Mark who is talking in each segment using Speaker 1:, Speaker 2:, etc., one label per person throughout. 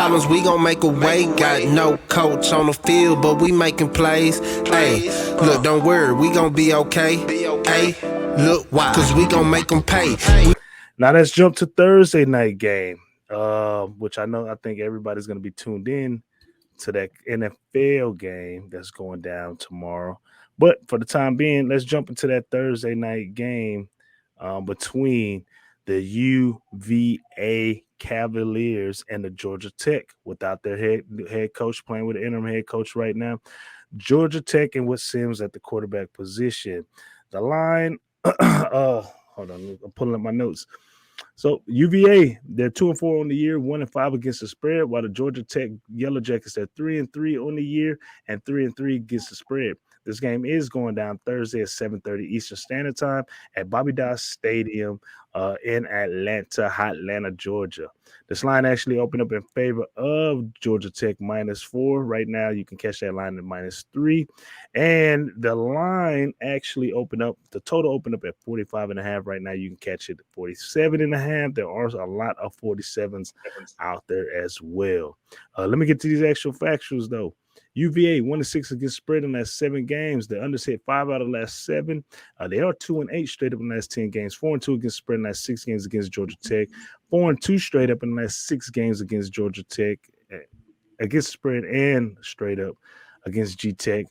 Speaker 1: problems, we gon' make a way. Got no coach on the field, but we making plays. Hey, look, don't worry, we gon' be okay. Hey, look, why? Cause we gon' make them pay.
Speaker 2: Now let's jump to Thursday night game, which I think everybody's going to be tuned in to that NFL game that's going down tomorrow. But for the time being, let's jump into that Thursday night game between the UVA Cavaliers and the Georgia Tech without their head coach, playing with an interim head coach right now. Georgia Tech and what Sims at the quarterback position. The line, hold on, I'm pulling up my notes. So UVA, they're 2-4 on the year, 1-5 against the spread, while the Georgia Tech Yellow Jackets are 3-3 on the year and 3-3 against the spread. This game is going down Thursday at 7:30 Eastern Standard Time at Bobby Dodd Stadium in Atlanta, Georgia. This line actually opened up in favor of Georgia Tech -4. Right now, you can catch that line at -3. And the line actually the total opened up at 45.5. Right now, you can catch it at 47.5. There are a lot of 47s out there as well. Let me get to these actual factuals, though. UVA 1-6 against spread in the last 7 games. The unders hit 5 out of the last 7. They are 2-8 straight up in the last 10 games. 4-2 against spread in the last 6 games against Georgia Tech. 4-2 straight up in the last 6 games against Georgia Tech, against spread and straight up against G Tech.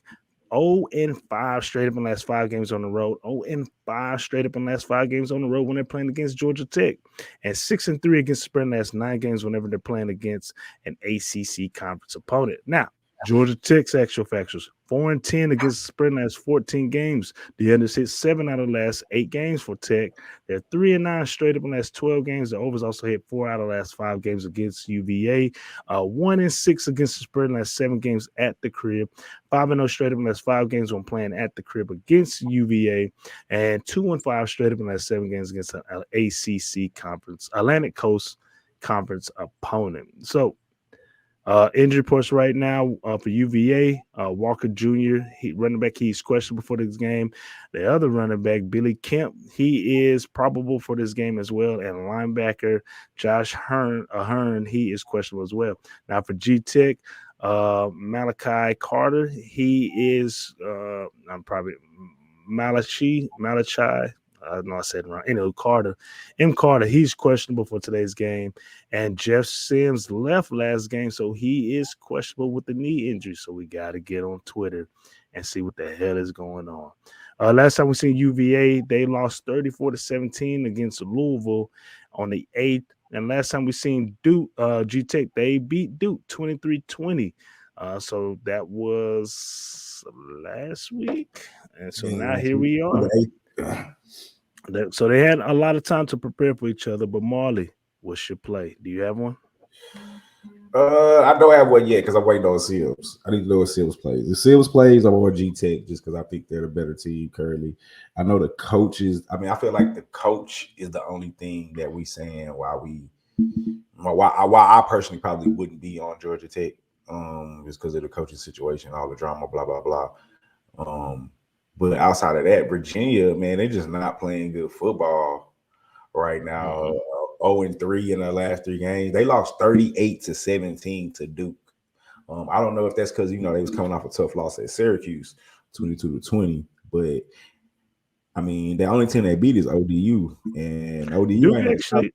Speaker 2: 0-5 straight up in the last 5 games on the road. 0-5 straight up in the last 5 games on the road when they're playing against Georgia Tech. And 6-3 against spread in the last 9 games whenever they're playing against an ACC conference opponent. Now, Georgia Tech's actual factors: 4-10 against the spread in the last 14 games. The unders hit 7 out of the last 8 games for Tech. They're 3-9 straight up in the last 12 games. The overs also hit 4 out of the last 5 games against UVA. 1-6 against the spread in the last 7 games at the crib. 5-0 straight up in the last 5 games when playing at the crib against UVA. And 2-5 straight up in the last 7 games against an ACC conference, Atlantic Coast Conference opponent. So, injury reports right now for UVA. Walker Jr., running back, he's questionable for this game. The other running back, Billy Kemp, he is probable for this game as well. And linebacker Josh Hearn, he is questionable as well. Now for G Tech, Malachi Carter, he is Malachi. I know I said it wrong. Carter, he's questionable for today's game. And Jeff Sims left last game, so he is questionable with the knee injury. So we got to get on Twitter and see what the hell is going on. Last time we seen UVA, they lost 34-17 against Louisville on the 8th. And last time we seen Duke, G-Tech, they beat Duke 23-20. So that was last week. And so now here we are. So they had a lot of time to prepare for each other. But Marley, what's your play? Do you have one?
Speaker 3: I don't have one yet because I'm waiting on Sims. I need to know what Sims plays. The Sims plays, I'm on G-Tech just because I think they're the better team currently. I know the coaches. I mean, I feel like the coach is the only thing that we saying why I personally probably wouldn't be on Georgia Tech, just because of the coaching situation, all the drama, blah blah blah. But outside of that, Virginia, man, they're just not playing good football right now. 0-3 in the last 3 games. They lost 38-17 to Duke. I don't know if that's because, they was coming off a tough loss at Syracuse, 22-20. But, I mean, the only team they beat is ODU. And ODU
Speaker 2: Duke actually,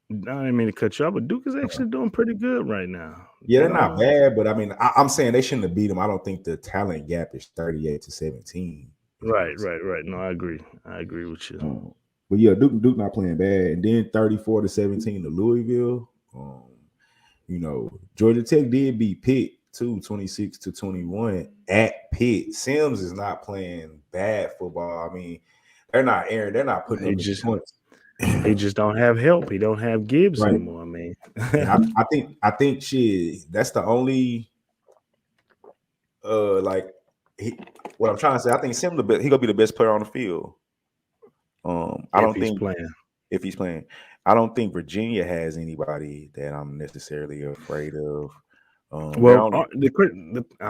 Speaker 2: I didn't mean to cut you off, but Duke is actually doing pretty good right now.
Speaker 3: Yeah, they're not bad, but I mean, I'm saying they shouldn't have beat them. I don't think the talent gap is 38-17.
Speaker 2: Right. No, I agree with you.
Speaker 3: But yeah, Duke not playing bad, and then 34-17 to Louisville. Georgia Tech did beat Pitt too, 26-21 at Pitt. Sims is not playing bad football. I mean, they're not putting up the points.
Speaker 2: He just don't have help. He don't have Gibbs anymore. I mean,
Speaker 3: I think that's the only what I'm trying to say. I think Sim he gonna be the best player on the field. If he's playing. I don't think Virginia has anybody that I'm necessarily afraid of.
Speaker 2: I'm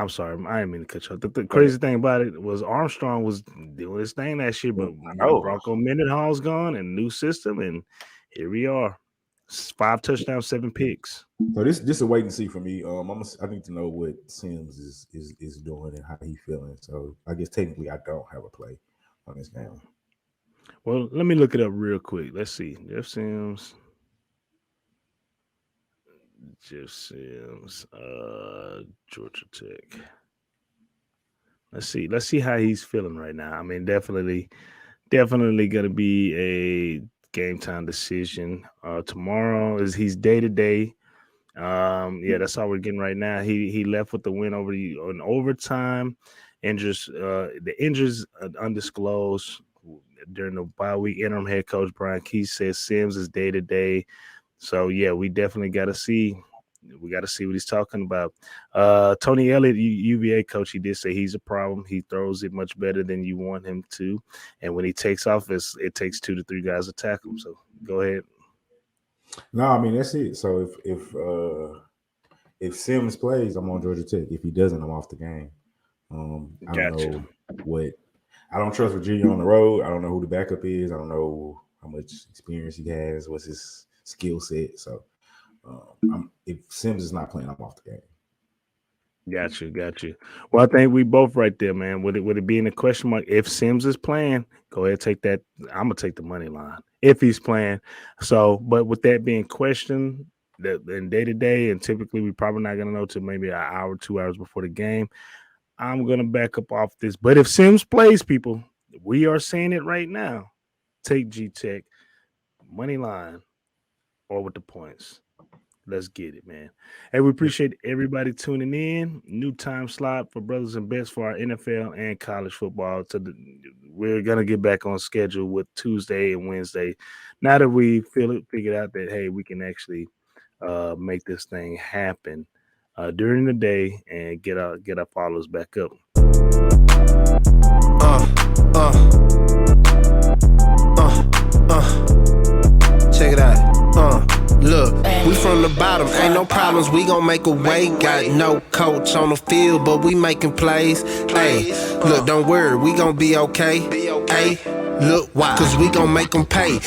Speaker 2: sorry, I didn't mean to cut you off. The crazy thing about it was Armstrong was doing his thing last year, but Bronco Mendenhall's gone and new system, and here we are. 5 touchdowns, 7 picks.
Speaker 3: So this a wait and see for me. I need to know what Sims is doing and how he feeling. So I guess technically I don't have a play on this game.
Speaker 2: Well, let me look it up real quick. Let's see. Jeff Sims, Georgia Tech. Let's see how he's feeling right now. I mean, definitely going to be a game time decision. Tomorrow he's day to day. Yeah, that's all we're getting right now. He left with the win over on overtime. The injuries undisclosed during the bye week. Interim head coach Brian Key says Sims is day to day. So yeah, we definitely got to see. We got to see what he's talking about. Tony Elliott, UVA coach, he did say he's a problem. He throws it much better than you want him to, and when he takes off, it takes 2 to 3 guys to tackle him. So go ahead.
Speaker 3: No, I mean that's it. So if Sims plays, I'm on Georgia Tech. If he doesn't, I'm off the game. I don't know what. I don't trust Virginia on the road. I don't know who the backup is. I don't know how much experience he has. What's his skill set? So if Sims is not playing, I'm off the game.
Speaker 2: Got you. Well, I think we both right there, man. Would it be in a question mark? If Sims is playing, go ahead, take that. I'm gonna take the money line if he's playing. So, but with that being questioned, then day to day, and typically we're probably not gonna know till maybe an hour, 2 hours before the game. I'm gonna back up off this. But if Sims plays, people, we are saying it right now. Take G Tech money line or with the points. Let's get it, man. Hey, we appreciate everybody tuning in. New time slot for Brothas N Bets for our NFL and college football. We're going to get back on schedule with Tuesday and Wednesday. Now that we figured out that, hey, we can actually make this thing happen during the day and get our followers back up.
Speaker 1: Check it out. Look, we from the bottom, ain't no problems, we gon' make a way. Got no coach on the field, but we making plays. Hey, look, don't worry, we gon' be okay. Hey, look, why? Cause we gon' make them pay.